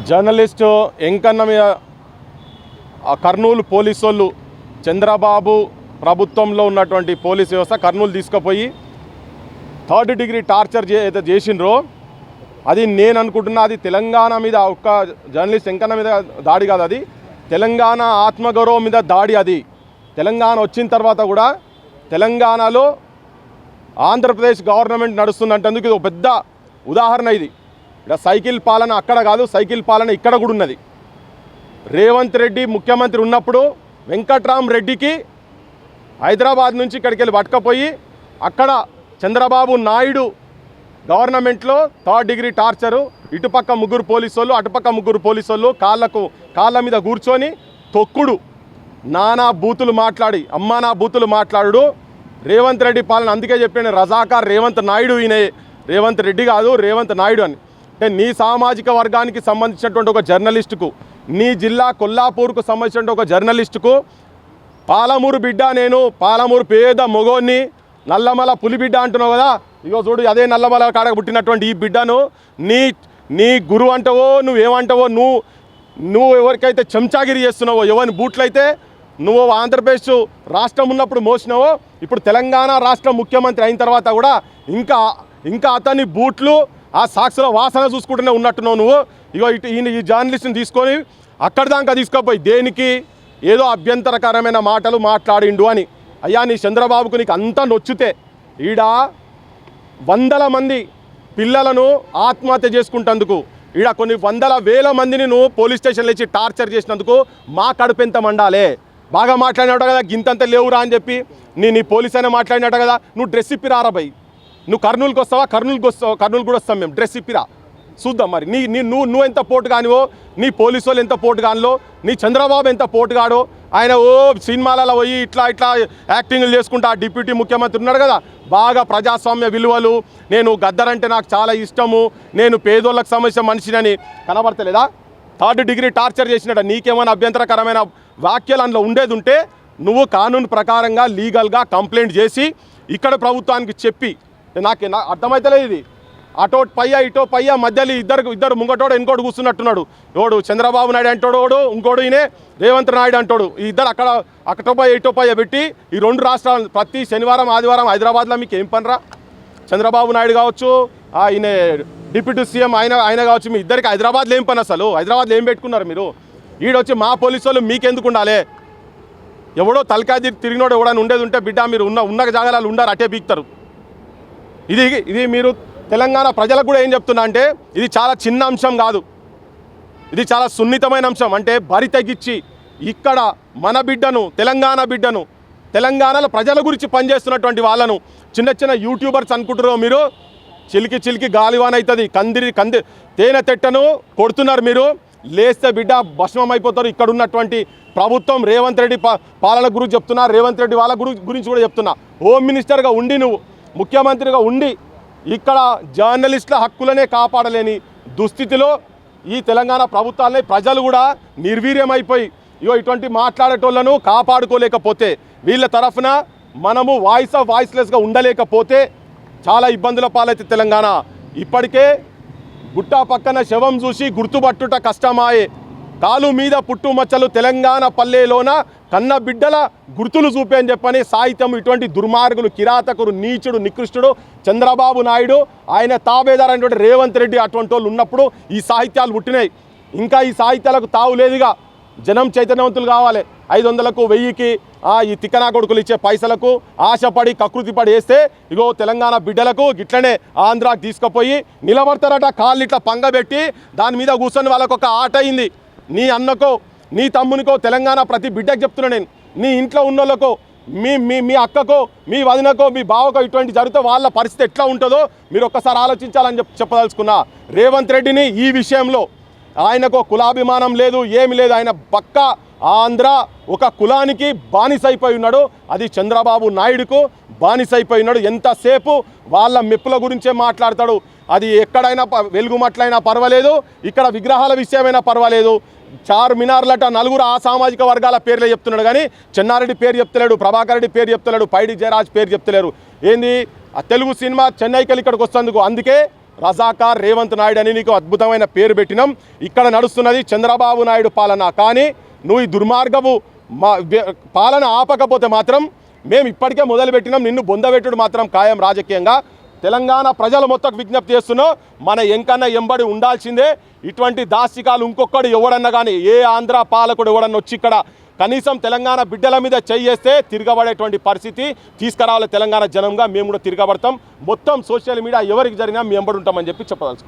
Journalist Enkanna మీద Kurnool police వాళ్ళు చంద్రబాబు ప్రభుత్వంలో ఉన్నటువంటి పోలీస్ వ్యవస్థ కర్నూలు తీసుకుపోయి 3rd డిగ్రీ టార్చర్ ఏదైతే చేసిండ్రో అది నేను అనుకుంటున్నా అది తెలంగాణ మీద ఒక్క జర్నలిస్ట్ ఎంకన్న మీద దాడి కాదు, అది తెలంగాణ ఆత్మగౌరవం మీద దాడి. అది తెలంగాణ వచ్చిన తర్వాత కూడా తెలంగాణలో ఆంధ్రప్రదేశ్ గవర్నమెంట్ నడుస్తుందంటేందుకు ఇది ఒక పెద్ద ఉదాహరణ. ఇది ఇక్కడ సైకిల్ పాలన అక్కడ కాదు, సైకిల్ పాలన ఇక్కడ కూడా ఉన్నది. రేవంత్ రెడ్డి ముఖ్యమంత్రి ఉన్నప్పుడు వెంకట్రామరెడ్డికి హైదరాబాద్ నుంచి ఇక్కడికి వెళ్ళి పట్టుకపోయి అక్కడ చంద్రబాబు నాయుడు గవర్నమెంట్లో 3rd డిగ్రీ టార్చరు, ఇటుపక్క 3 పోలీసు వాళ్ళు అటుపక్క 3 పోలీసు వాళ్ళు కాళ్ళ మీద కూర్చొని తొక్కుడు, నానా బూతులు మాట్లాడి అమ్మానా బూతులు మాట్లాడు రేవంత్ రెడ్డి పాలన. అందుకే చెప్పాను రజాకార్ రేవంత్ నాయుడు, ఈయన రేవంత్ రెడ్డి కాదు రేవంత్ నాయుడు అని. అంటే నీ సామాజిక వర్గానికి సంబంధించినటువంటి ఒక జర్నలిస్టుకు, నీ జిల్లా కొల్లాపూర్కు సంబంధించినటువంటి ఒక జర్నలిస్టుకు పాలమూరు బిడ్డ, నేను పాలమూరు పేద మొగోన్ని నల్లమల పులిబిడ్డ అంటున్నావు కదా, ఇగో చూడు అదే నల్లమల కాడకు పుట్టినటువంటి ఈ బిడ్డను నీ గురువు అంటావో నువ్వేమంటావో, నువ్వు ఎవరికైతే చెంచాగిరి చేస్తున్నావో, ఎవరిని బూట్లయితే నువ్వు ఆంధ్రప్రదేశ్ రాష్ట్రం ఉన్నప్పుడు మోసినావో, ఇప్పుడు తెలంగాణ రాష్ట్ర ముఖ్యమంత్రి అయిన తర్వాత కూడా ఇంకా అతని బూట్లు ఆ సాక్షుల వాసన చూసుకుంటూనే ఉన్నట్టున్నావు నువ్వు. ఇగో ఈ జర్నలిస్ట్ని తీసుకొని అక్కడి దాకా తీసుకుపోయి దేనికి, ఏదో అభ్యంతరకరమైన మాటలు మాట్లాడిండు అని. అయ్యా నీ చంద్రబాబుకు నీకు అంతా నొచ్చితే ఈడ 100ల మంది పిల్లలను ఆత్మహత్య చేసుకుంటందుకు, ఈడ కొన్ని 100,000 మందిని నువ్వు పోలీస్ స్టేషన్లో ఇచ్చి టార్చర్ చేసినందుకు మా కడుపు ఎంత మండాలే. బాగా మాట్లాడినట్టు కదా, గింతంత లేవురా అని చెప్పి నీ పోలీస్ అయినా మాట్లాడినట్టు కదా. నువ్వు డ్రెస్ ఇప్పి రారాబాయి, నువ్వు కర్నూలుకి వస్తావా, కర్నూలు కూడా వస్తాం మేము, డ్రెస్ ఇప్పిరా చూద్దాం. మరి నువ్వు ఎంత పోటు కానివో, నీ పోలీసు వాళ్ళు ఎంత పోటు కానిలో, నీ చంద్రబాబు ఎంత పోటుగాడో. ఆయన సినిమాలలో పోయి ఇట్లా యాక్టింగ్లు చేసుకుంటా డిప్యూటీ ముఖ్యమంత్రి ఉన్నాడు కదా, బాగా ప్రజాస్వామ్య విలువలు, నేను గద్దరంటే నాకు చాలా ఇష్టము, నేను పేదోళ్ళకి సంబంధించిన మనిషినని కనబడతలేదా? 3rd డిగ్రీ టార్చర్ చేసినట్ట నీకేమైనా అభ్యంతరకరమైన వ్యాఖ్యలు అందులో ఉండేది ఉంటే నువ్వు కానూను ప్రకారంగా లీగల్గా కంప్లైంట్ చేసి ఇక్కడ ప్రభుత్వానికి చెప్పి, నాకు అర్థమవుతలేదు ఇది. అటో పయ్య ఇటో పయ్య మధ్యలో ఇద్దరు ముంగటోడు ఇంకోటి కూర్చున్నట్టున్నాడు. ఎవడు చంద్రబాబు నాయుడు అంటాడు, ఇంకోడు ఈయనే రేవంత్ నాయుడు అంటాడు. ఈ ఇద్దరు అక్కటో పయ్య ఇటో పయ్య పెట్టి ఈ 2 రాష్ట్రాలు ప్రతి శనివారం ఆదివారం హైదరాబాద్లో మీకు ఏం పనిరా? చంద్రబాబు నాయుడు కావచ్చు, ఈయన డిప్యూటీ సీఎం ఆయన కావచ్చు, మీ ఇద్దరికి హైదరాబాద్లో ఏం పని? అసలు హైదరాబాద్లో ఏం పెట్టుకున్నారు మీరు? ఈడొచ్చి మా పోలీసు వాళ్ళు మీకెందుకు ఉండాలి? ఎవడో తలకాయ తిరిగినోడు ఎవడని ఉండేది ఉంటే బిడ్డ మీరు ఉన్న జాగాలు ఉండారు, అటే బీక్తారు. ఇది మీరు తెలంగాణ ప్రజలకు కూడా ఏం చెప్తున్నా అంటే ఇది చాలా చిన్న అంశం కాదు, ఇది చాలా సున్నితమైన అంశం. అంటే బరి తగ్గించి ఇక్కడ మన బిడ్డను, తెలంగాణ బిడ్డను, తెలంగాణలో ప్రజల గురించి పనిచేస్తున్నటువంటి వాళ్ళను చిన్న యూట్యూబర్స్ అనుకుంటున్నారు మీరు. చిలికి గాలివాన అవుతుంది, తేనె తెట్టను కొడుతున్నారు మీరు. లేస్తే బిడ్డ భస్మం అయిపోతారు. ఇక్కడ ఉన్నటువంటి ప్రభుత్వం రేవంత్ రెడ్డి పాలన గురించి చెప్తున్నా, రేవంత్ రెడ్డి వాళ్ళ గురించి కూడా చెప్తున్నా. హోమ్ మినిస్టర్గా ఉండి, నువ్వు ముఖ్యమంత్రిగా ఉండి ఇక్కడ జర్నలిస్టుల హక్కులనే కాపాడలేని దుస్థితిలో ఈ తెలంగాణ ప్రభుత్వాలని ప్రజలు కూడా నిర్వీర్యమైపోయి ఇటువంటి మాట్లాడేటోళ్లను కాపాడుకోలేకపోతే, వీళ్ళ తరఫున మనము వాయిస్లెస్గా ఉండలేకపోతే చాలా ఇబ్బందుల పాలైతే తెలంగాణ. ఇప్పటికే గుట్ట పక్కన శవం చూసి గుర్తుపట్టుట కష్టమాయే, కాలు మీద పుట్టుమచ్చలు తెలంగాణ పల్లెలోన కన్న బిడ్డల గుర్తులు చూపే అని చెప్పని సాహిత్యం ఇటువంటి దుర్మార్గులు, కిరాతకుడు, నీచుడు, నికృష్టుడు చంద్రబాబు నాయుడు, ఆయన తాబేదారు అయినటువంటి రేవంత్ రెడ్డి అటువంటి వాళ్ళు ఉన్నప్పుడు ఈ సాహిత్యాలు పుట్టినాయి. ఇంకా ఈ సాహిత్యాలకు తావు లేదుగా. జనం చైతన్యవంతులు కావాలి. 500కు 1000కి ఈ తిక్కనా కొడుకులు ఇచ్చే పైసలకు ఆశపడి కకృతిపడి వేస్తే ఇగో తెలంగాణ బిడ్డలకు గిట్లనే ఆంధ్రాకి తీసుకుపోయి నిలబడతారట. కాళ్ళు ఇట్లా పంగబెట్టి దాని మీద కూర్చొని వాళ్ళకు ఒక ఆట అయింది. నీ అన్నకో నీ తమ్మునికో తెలంగాణ ప్రతి బిడ్డకు చెప్తున్నా నేను, నీ ఇంట్లో ఉన్నోళ్ళకో మీ అక్కకో మీ వదినకో మీ బావకో ఇటువంటి జరిగితే వాళ్ళ పరిస్థితి ఎట్లా ఉంటుందో మీరు ఒక్కసారి ఆలోచించాలని చెప్పదలుచుకున్నా. రేవంత్ రెడ్డిని ఈ విషయంలో ఆయనకు కులాభిమానం లేదు, ఏమి లేదు. ఆయన పక్కా ఆంధ్ర ఒక కులానికి బానిసైపోయి ఉన్నాడు, అది చంద్రబాబు నాయుడుకు బానిసైపోయి ఉన్నాడు. ఎంతసేపు వాళ్ళ మెప్పుల గురించే మాట్లాడతాడు. అది ఎక్కడైనా వెలుగుమట్లైనా పర్వాలేదు, ఇక్కడ విగ్రహాల విషయమైనా పర్వాలేదు. చార్మినార్లట నలుగురు ఆ సామాజిక వర్గాల పేర్లే చెప్తున్నాడు కానీ చెన్నారెడ్డి పేరు చెప్తలేడు, ప్రభాకర్ రెడ్డి పేరు చెప్తలేడు, పైడి జయరాజ్ పేరు చెప్తలేరు. ఏంది ఆ తెలుగు సినిమా చెన్నైకి ఇక్కడికి వస్తేందుకు. అందుకే రజాకార్ రేవంత్ నాయుడు అని నీకు అద్భుతమైన పేరు పెట్టినాం. ఇక్కడ నడుస్తున్నది చంద్రబాబు నాయుడు పాలన. కానీ నువ్వు ఈ దుర్మార్గపు పాలన ఆపకపోతే మాత్రం మేము ఇప్పటికే మొదలుపెట్టినాం, నిన్ను బొందబెట్టుడు మాత్రం ఖాయం రాజకీయంగా. తెలంగాణ ప్రజలు మొత్తం విజ్ఞప్తి చేస్తున్నావు, మన ఎంకన్న ఎంబడి ఉండాల్సిందే. ఇటువంటి దాస్తికాలు ఇంకొకడు ఎవడన్నా కానీ, ఏ ఆంధ్ర పాలకుడు ఎవడన్నా వచ్చి ఇక్కడ కనీసం తెలంగాణ బిడ్డల మీద చేయేస్తే తిరగబడేటువంటి పరిస్థితి తీసుకురావాలి తెలంగాణ జనంగా. మేము కూడా తిరగబడతాం. మొత్తం సోషల్ మీడియా ఎవరికి జరిగినా మేము ఎంబడి ఉంటామని చెప్పి చెప్పదలుచుకున్నాం.